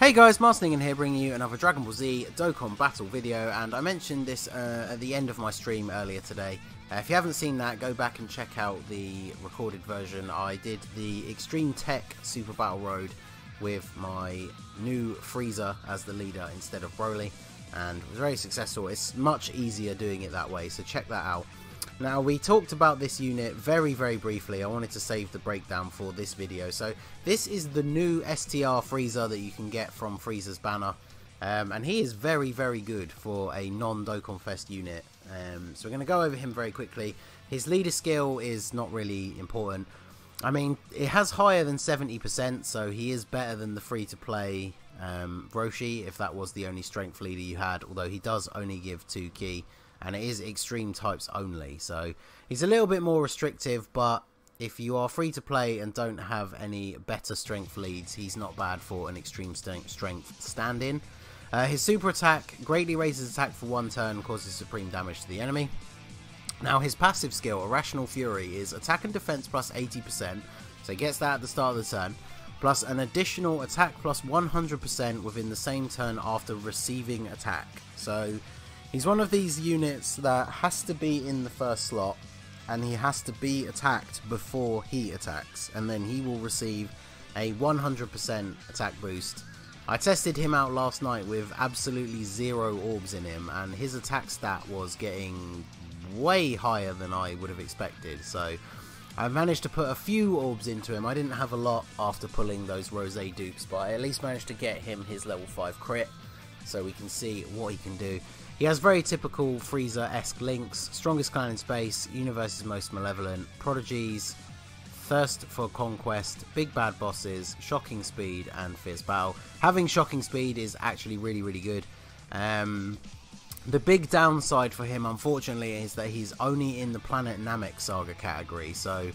Hey guys, Ningen here, bringing you another Dragon Ball Z Dokkan Battle video, and I mentioned this at the end of my stream earlier today. If you haven't seen that, go back and check out the recorded version. I did the Extreme Tech Super Battle Road with my new Frieza as the leader instead of Broly, and it was very successful. It's much easier doing it that way, so check that out. Now, we talked about this unit very briefly. I wanted to save the breakdown for this video. So this is the new STR Frieza that you can get from Frieza's banner, and he is very good for a non-Dokkan Fest unit. So we're going to go over him very quickly. His leader skill is not really important. I mean, it has higher than 70%, so he is better than the free-to-play Roshi if that was the only strength leader you had, although he does only give 2 ki. And it is extreme types only, so he's a little bit more restrictive, but if you are free to play and don't have any better strength leads, he's not bad for an extreme strength stand-in. His super attack greatly raises attack for 1 turn and causes supreme damage to the enemy. Now, his passive skill, Irrational Fury, is attack and defense plus 80%, so he gets that at the start of the turn, plus an additional attack plus 100% within the same turn after receiving attack. So he's one of these units that has to be in the first slot, and he has to be attacked before he attacks, and then he will receive a 100% attack boost. I tested him out last night with absolutely 0 orbs in him, and his attack stat was getting way higher than I would have expected, so I managed to put a few orbs into him. I didn't have a lot after pulling those Rosé dupes, but I at least managed to get him his level 5 crit, so we can see what he can do. He has very typical Frieza-esque links: strongest clan in space, universe's most malevolent, prodigies, thirst for conquest, big bad bosses, shocking speed, and fierce battle. Having shocking speed is actually really good. The big downside for him, unfortunately, is that he's only in the Planet Namek Saga category, so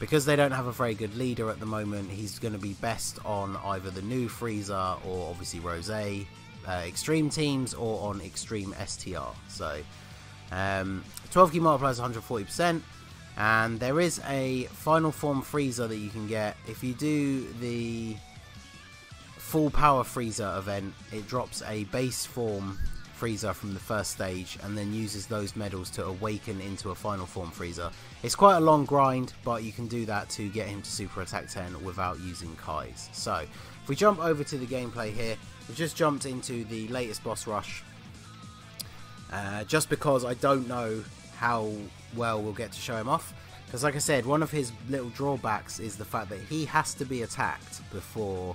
because they don't have a very good leader at the moment, he's going to be best on either the new Frieza or obviously Rosé extreme teams, or on extreme STR. So 12 ki multiplies 140%, and there is a final form Frieza that you can get if you do the full power Frieza event. It drops a base form Frieza from the first stage and then uses those medals to awaken into a final form Frieza. It's quite a long grind, but you can do that to get him to super attack 10 without using Kais. So if we jump over to the gameplay here, we've just jumped into the latest boss rush, just because I don't know how well we'll get to show him off, because like I said, one of his little drawbacks is the fact that he has to be attacked before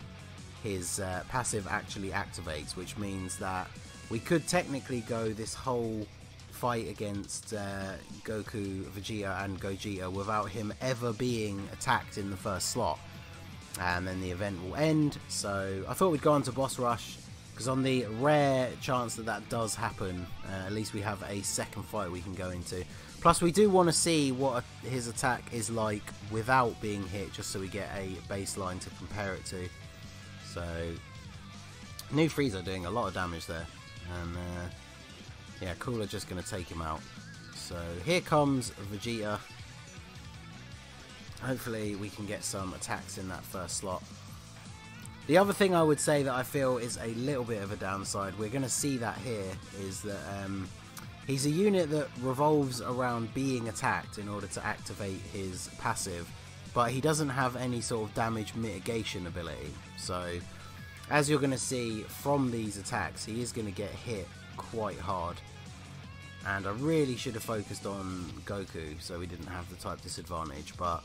his passive actually activates, which means that we could technically go this whole fight against Goku, Vegeta and Gogeta without him ever being attacked in the first slot, and then the event will end. So I thought we'd go on to boss rush, because on the rare chance that that does happen, at least we have a second fight we can go into. Plus we do want to see what his attack is like without being hit, just so we get a baseline to compare it to. So new Frieza doing a lot of damage there, and yeah, Cooler just going to take him out. So here comes Vegeta. Hopefully we can get some attacks in that first slot. The other thing I would say that I feel is a little bit of a downside, we're going to see that here, is that he's a unit that revolves around being attacked in order to activate his passive, but he doesn't have any sort of damage mitigation ability. So as you're going to see from these attacks, he is going to get hit quite hard. And I really should have focused on Goku so we didn't have the type disadvantage, but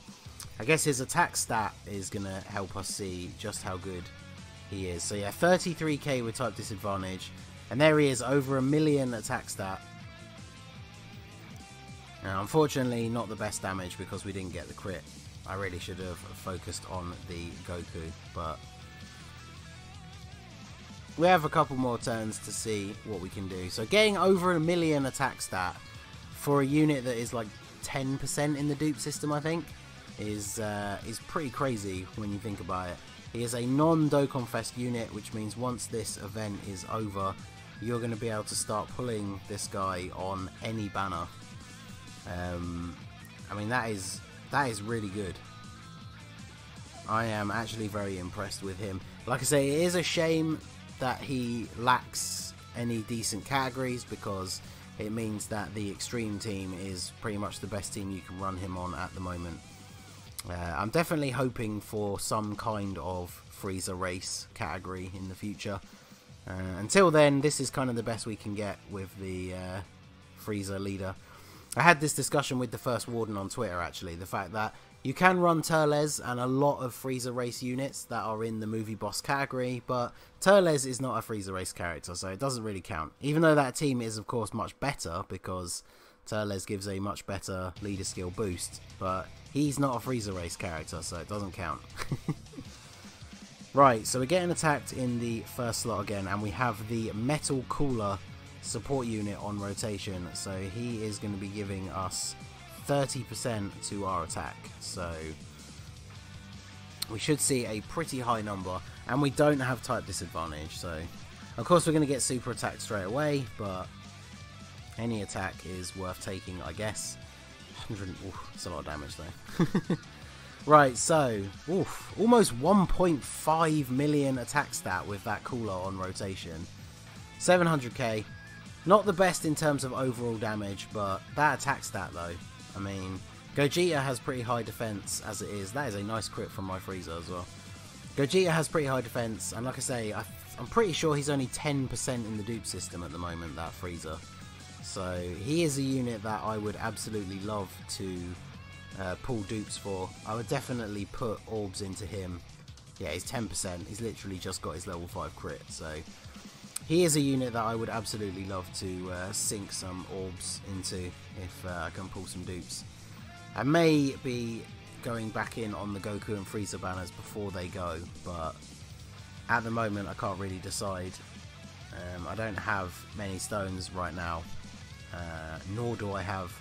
I guess his attack stat is going to help us see just how good he is. So yeah, 33k with type disadvantage, and there he is, over 1 million attack stat. Now, unfortunately not the best damage because we didn't get the crit. I really should have focused on the Goku, but we have a couple more turns to see what we can do. So getting over 1 million attack stat for a unit that is like 10% in the dupe system, I think, is pretty crazy when you think about it. He is a non-Dokkan Fest unit, which means once this event is over, you're going to be able to start pulling this guy on any banner. I mean, that is really good. I am actually very impressed with him. Like I say, it is a shame that he lacks any decent categories, because it means that the Extreme team is pretty much the best team you can run him on at the moment. I'm definitely hoping for some kind of Frieza race category in the future. Until then, this is kind of the best we can get with the Frieza leader. I had this discussion with the First Warden on Twitter, actually. The fact that you can run Turles and a lot of Frieza race units that are in the movie boss category, but Turles is not a Frieza race character, so it doesn't really count. Even though that team is, of course, much better, because Turles gives a much better leader skill boost, but he's not a Frieza race character, so it doesn't count. Right, so we're getting attacked in the first slot again, and we have the Metal Cooler support unit on rotation, so he is going to be giving us 30% to our attack, so we should see a pretty high number, and we don't have type disadvantage, so of course we're going to get super attack straight away, but any attack is worth taking, I guess. 100, that's a lot of damage though. Right, so almost 1.5 million attack stat with that cooler on rotation. 700k, not the best in terms of overall damage, but that attack stat though, I mean, Gogeta has pretty high defense as it is. That is a nice crit from my Frieza as well. Gogeta has pretty high defense, and like I say, I'm pretty sure he's only 10% in the dupe system at the moment, that Frieza. So he is a unit that I would absolutely love to pull dupes for. I would definitely put orbs into him. Yeah, he's 10%. He's literally just got his level 5 crit, so he is a unit that I would absolutely love to sink some orbs into if I can pull some dupes. I may be going back in on the Goku and Frieza banners before they go, but at the moment I can't really decide. I don't have many stones right now, nor do I have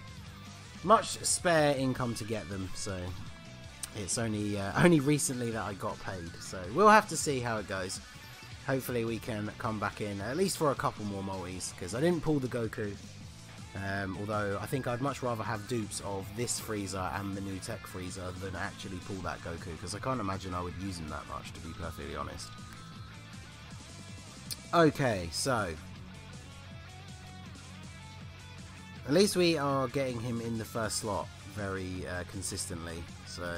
much spare income to get them, so it's only recently that I got paid, so we'll have to see how it goes. Hopefully we can come back in at least for a couple more multis, because I didn't pull the Goku, although I think I'd much rather have dupes of this Frieza and the new tech Frieza than actually pull that Goku, because I can't imagine I would use him that much, to be perfectly honest. Okay, so at least we are getting him in the first slot very consistently, so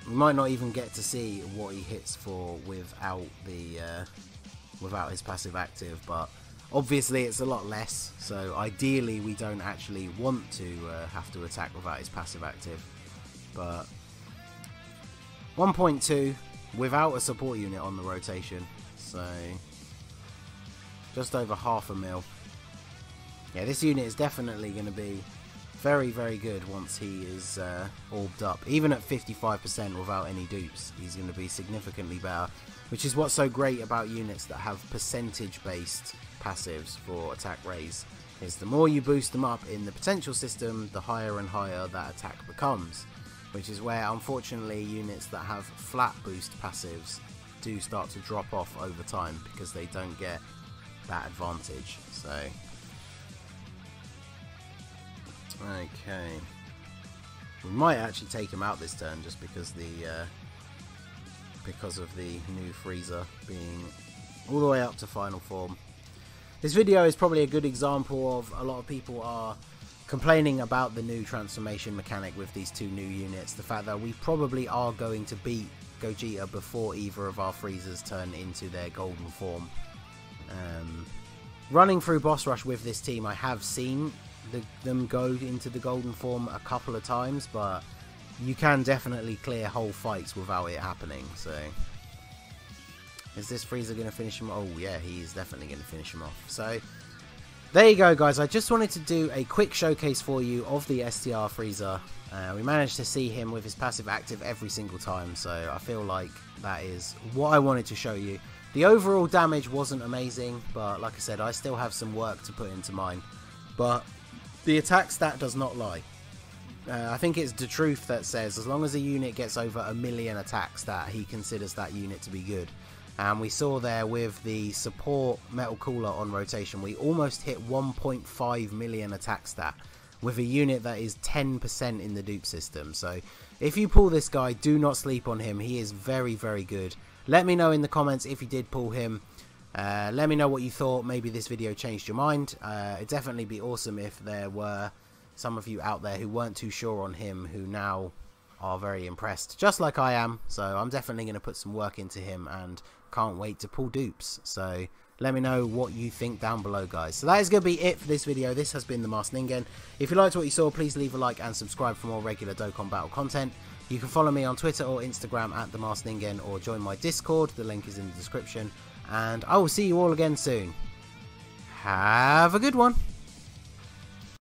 we might not even get to see what he hits for without the without his passive active, but obviously it's a lot less, so ideally we don't actually want to have to attack without his passive active. But 1.2 without a support unit on the rotation, so just over half a mil. Yeah, this unit is definitely going to be very, very good once he is orbed up. Even at 55% without any dupes, he's going to be significantly better, which is what's so great about units that have percentage-based passives for attack raise, is the more you boost them up in the potential system, the higher and higher that attack becomes, which is where, unfortunately, units that have flat boost passives do start to drop off over time, because they don't get that advantage, so okay, we might actually take him out this turn just because of the new Frieza being all the way up to final form. This video is probably a good example of a lot of people are complaining about the new transformation mechanic with these two new units. The fact that we probably are going to beat Gogeta before either of our Friezas turn into their golden form. Running through boss rush with this team, I have seen them go into the golden form a couple of times, but you can definitely clear whole fights without it happening. So is this Frieza going to finish him? Oh yeah, he is definitely going to finish him off. So there you go, guys. I just wanted to do a quick showcase for you of the STR Frieza. We managed to see him with his passive active every single time, so I feel like that is what I wanted to show you. The overall damage wasn't amazing, but like I said, I still have some work to put into mine. But the attack stat does not lie. I think it's the truth that says as long as a unit gets over 1 million attack stat, he considers that unit to be good. And we saw there with the support Metal Cooler on rotation, we almost hit 1.5 million attack stat with a unit that is 10% in the dupe system. So If you pull this guy, do not sleep on him. He is very, very good. Let me know in the comments if you did pull him. Let me know what you thought. Maybe this video changed your mind. It'd definitely be awesome if there were some of you out there who weren't too sure on him, who now are very impressed, just like I am. So I'm definitely going to put some work into him and can't wait to pull dupes. So let me know what you think down below, guys. So that is going to be it for this video. This has been the Masked Ningen. If you liked what you saw, please leave a like and subscribe for more regular Dokkan Battle content. You can follow me on Twitter or Instagram at the Masked Ningen, or join my Discord. The link is in the description. And I will see you all again soon. Have a good one.